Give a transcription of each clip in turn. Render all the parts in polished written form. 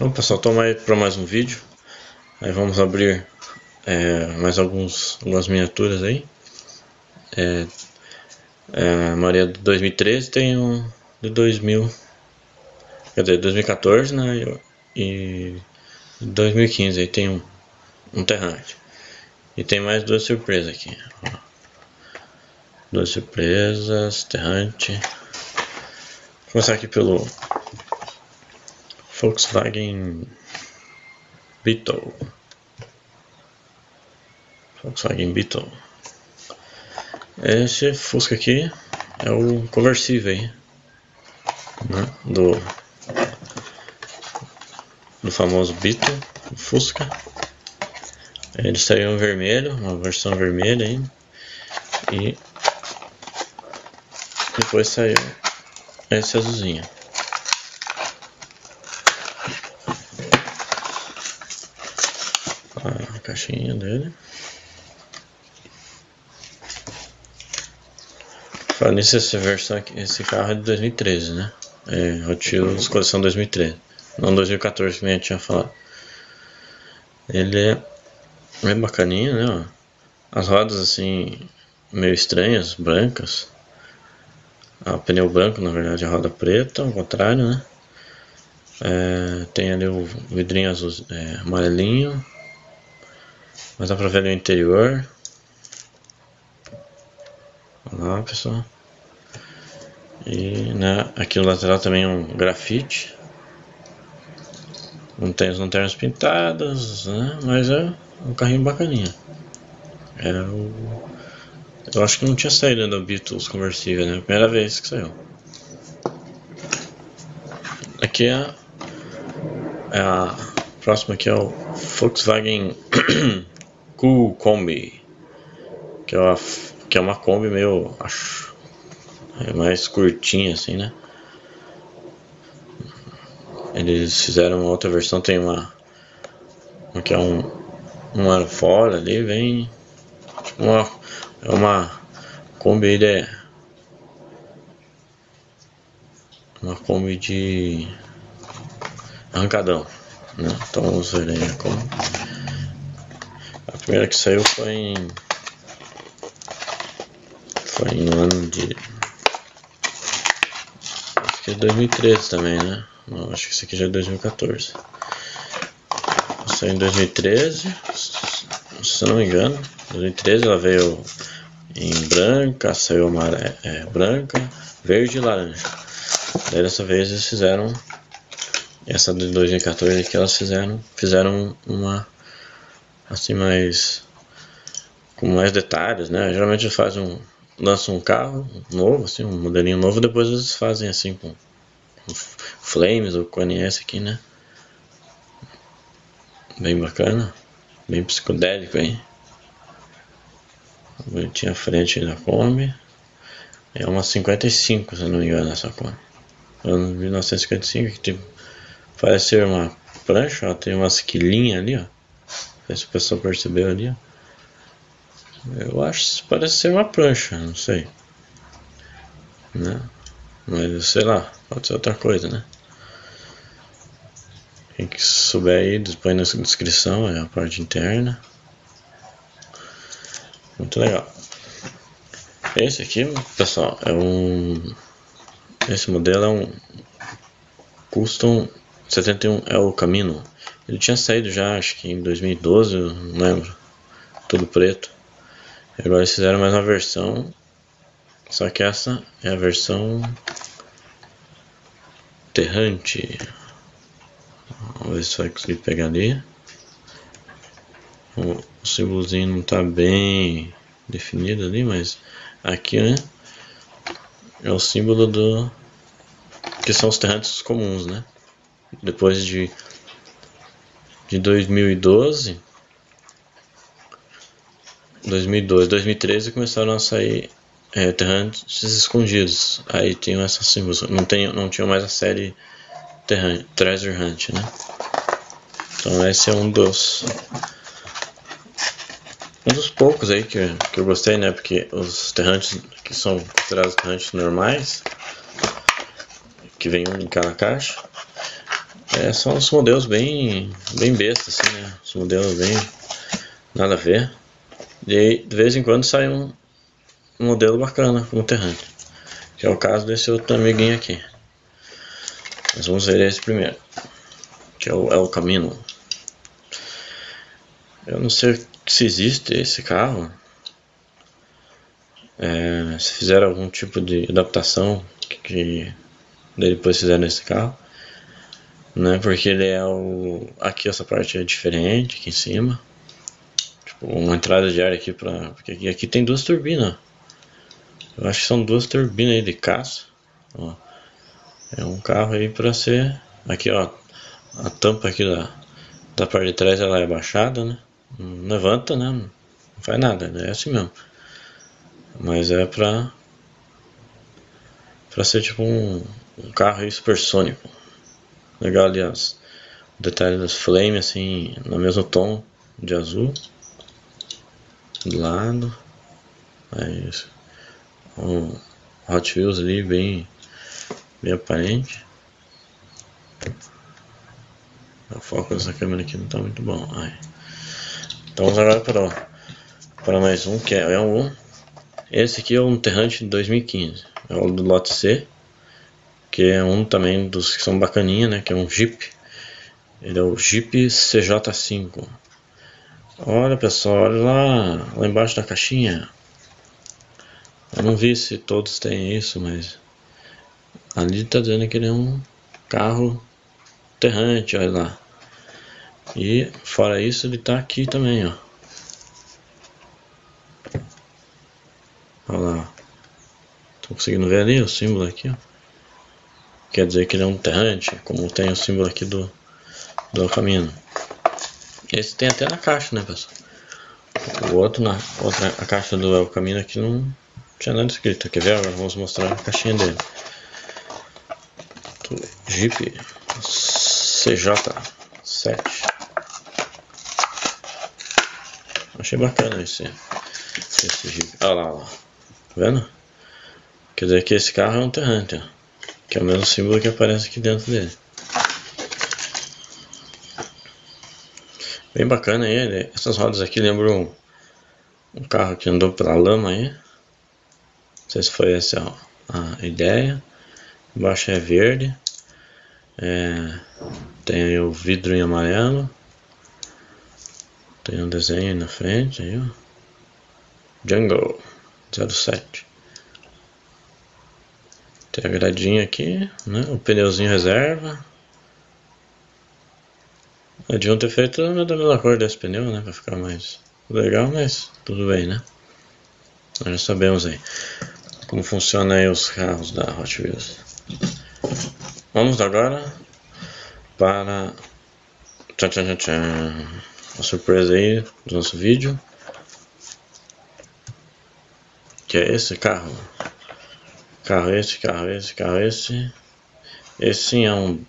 Então pessoal, estamos aí para mais um vídeo. Aí vamos abrir mais algumas miniaturas aí. A maioria de 2013, tem um de 2000, quer dizer, 2014, né? E 2015 aí tem um Terrante. E tem mais duas surpresas aqui. Duas surpresas, Terrante. Vou começar aqui pelo Volkswagen Beetle. Esse Fusca aqui é o conversível aí, né? do famoso Beetle, o Fusca. Ele saiu em vermelho, uma versão vermelha aí, e depois saiu esse azulzinho. A caixinha dele. Falando nisso, esse carro é de 2013, né? Hot Wheels coleção 2013, não 2014 que nem eu tinha falado. Ele é bem bacaninha, né? As rodas assim meio estranhas, brancas. O pneu branco, na verdade, a roda preta, ao contrário, né? Tem ali o vidrinho azul, amarelinho, mas dá pra ver ali o interior. Olha lá, pessoal. E aqui no lateral também é um grafite. Não tem as lanternas pintadas, né? Mas é um carrinho bacaninha. Eu acho que não tinha saído da Beetles conversível, né? Primeira vez que saiu. Aqui a próxima aqui é o Volkswagen Cool Kombi, que é uma Kombi meio, acho, mais curtinha assim, né? Eles fizeram uma outra versão, tem que é um aerofólio ali, vem tipo uma Kombi aí uma Kombi de arrancadão, né? Então vamos ver aí a Kombi. A primeira que saiu foi no ano de, acho que é 2013 também, né? Não, acho que esse aqui já é 2014. Saiu em 2013, se eu não me engano. 2013 ela veio em branca, saiu branca, verde e laranja. Daí dessa vez eles fizeram essa de 2014 aqui, elas fizeram uma assim com mais detalhes, né? Geralmente eles lançam um carro novo, assim, um modelinho novo, depois eles fazem assim com flames ou com NS aqui, né? Bem bacana, bem psicodélico aí. Bonitinha a frente da Kombi. É uma 55, se eu não me engano, essa Kombi. Ano 1955, que parece ser uma prancha, ó, tem umas quilinhas ali, ó. Não sei se o pessoal percebeu ali, ó. Eu acho que parece ser uma prancha, não sei, né? Mas sei lá, pode ser outra coisa, né? Quem que souber aí, põe na descrição, é a parte interna. Muito legal. Esse aqui, pessoal, esse modelo é um Custom 71 El Camino. Ele tinha saído já, acho que em 2012, eu não lembro. Tudo preto. Agora eles fizeram mais uma versão. Só que essa é a versão Terrante. Vamos ver se vai conseguir pegar ali. O símbolozinho não está bem definido ali, mas aqui, né, é o símbolo que são os Terrantes comuns, né? Depois de 2012, 2013 começaram a sair Terrantes escondidos. Aí tinham essas símbolos, não tinham mais a série Treasure Hunt, né? Então esse é um dos poucos aí que eu gostei, né? Porque os Terrantes que são considerados Terrantes normais, que vem um em cada caixa, São uns modelos bem bestas, assim, né? Os modelos bem nada a ver. E aí, de vez em quando sai um modelo bacana como Terrante, que é o caso desse outro amiguinho aqui. Mas vamos ver esse primeiro, que é o Camino. Eu não sei se existe esse carro, se fizeram algum tipo de adaptação que depois fizeram nesse carro, né? Porque ele é aqui essa parte é diferente aqui em cima, tipo uma entrada de ar aqui porque aqui tem duas turbinas. Eu acho que são duas turbinas aí de caça. Ó, é um carro aí para ser aqui, ó, a tampa aqui da parte de trás ela é baixada, né? Não levanta, né? Não faz nada, né? É assim mesmo. Mas é pra ser tipo um carro aí supersônico. Legal ali os detalhes das flames assim, no mesmo tom de azul. Do lado. É isso. Um Hot Wheels ali bem aparente. O foco dessa câmera aqui não tá muito bom. Então vamos agora para mais um, que é um. Esse aqui é um Terrante de 2015. É o do lote C, que é um também dos que são bacaninha, né? Que é um Jeep. Ele é o Jeep CJ5. Olha pessoal, olha lá embaixo da caixinha. Eu não vi se todos têm isso, mas ali tá dizendo que ele é um carro Terrante, olha lá. E fora isso ele tá aqui também, ó. Olha lá. Tô conseguindo ver ali o símbolo aqui, ó. Quer dizer que ele é um Terrante, como tem o símbolo aqui do El Camino. Esse tem até na caixa, né pessoal? O outro, a caixa do El Camino aqui não tinha nada escrito. Quer ver? Agora vamos mostrar a caixinha dele. Jeep CJ7. Achei bacana esse Jeep. Olha lá. Tá vendo? Quer dizer que esse carro é um Terrante, ó, que é o mesmo símbolo que aparece aqui dentro dele. Bem bacana ele. Essas rodas aqui lembram um carro que andou pela lama aí. Não sei se foi essa a ideia. Embaixo é verde. Tem aí o vidro em amarelo. Tem um desenho aí na frente. Aí, ó. Jungle 07. Tem a gradinha aqui, né? O pneuzinho reserva. Deviam ter feito da mesma cor desse pneu, né? Pra ficar mais legal, mas tudo bem, né? Nós já sabemos aí como funciona aí os carros da Hot Wheels. Vamos agora para a surpresa aí do nosso vídeo, que é esse carro. Esse sim é um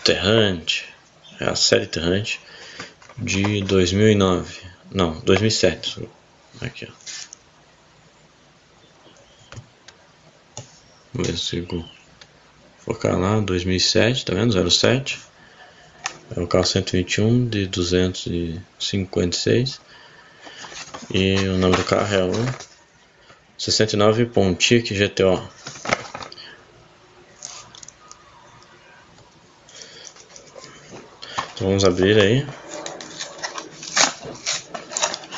Terrante, é a série Terrante de 2009, não, 2007. Aqui, ó. Vamos ver se eu focar lá, 2007, tá vendo? 07. É o carro 121 de 256. E o nome do carro é o 69 Pontiac GTO. Então vamos abrir aí.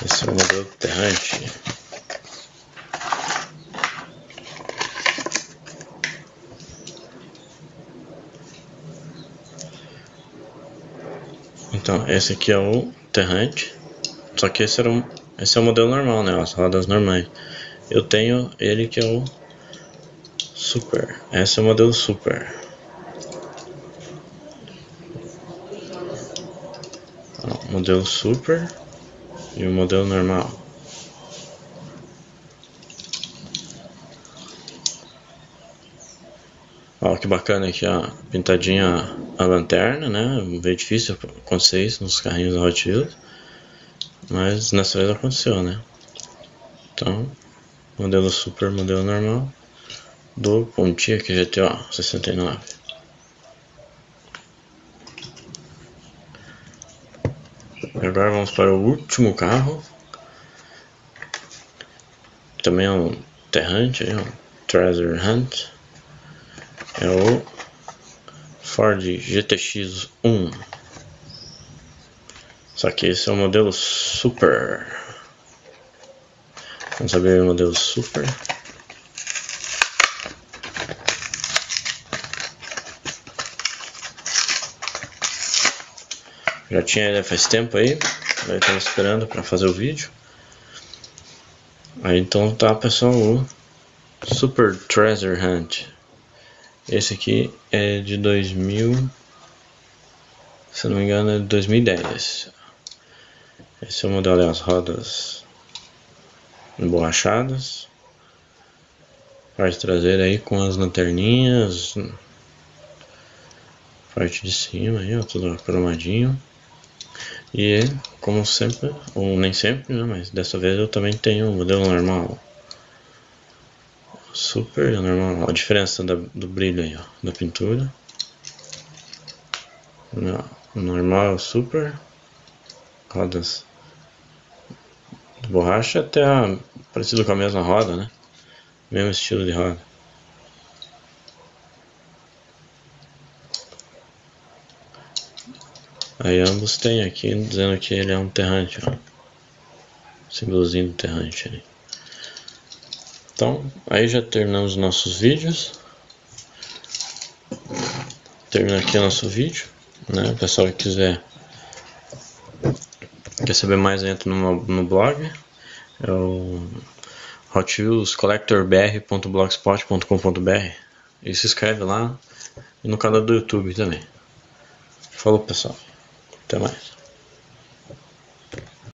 Esse é o modelo Terrante. Então esse aqui é o Terrante. Só que esse é o modelo normal, né? As rodas normais. Eu tenho ele que é o Super. Esse é o modelo Super. O modelo Super e o modelo normal. Ó, que bacana aqui, ó, pintadinha a lanterna, né? Meio difícil acontecer isso nos carrinhos da Hot Wheels, mas nessa vez aconteceu, né? Então, modelo Super, modelo normal do Pontiac GTO 69. Agora vamos para o último carro. Também é um Terrante, um Treasure Hunt. É o Ford GTX 1. Só que esse é o modelo Super. Vamos abrir o modelo Super. Já tinha ele faz tempo aí. Daí estava esperando para fazer o vídeo. Aí então tá, pessoal, o Super Treasure Hunt. Esse aqui é de 2000, se não me engano é de 2010. Esse é o modelo, as rodas emborrachadas, parte traseira aí com as lanterninhas, parte de cima aí, ó, tudo cromadinho. E como sempre, ou nem sempre, né, mas dessa vez eu também tenho o modelo normal. Super normal, a diferença do brilho aí, ó, da pintura. O normal, super, rodas de borracha, até parecido com a mesma roda, né? Mesmo estilo de roda. Aí ambos tem aqui dizendo que ele é um Terrante, ó. Símbolozinho do Terrante ali. Então, aí já terminamos os nossos vídeos. Termina aqui o nosso vídeo, né? O pessoal que quer saber mais, entra no blog. É o hotwheelscollectorbr.blogspot.com.br e se inscreve lá e no canal do YouTube também. Falou, pessoal, até mais.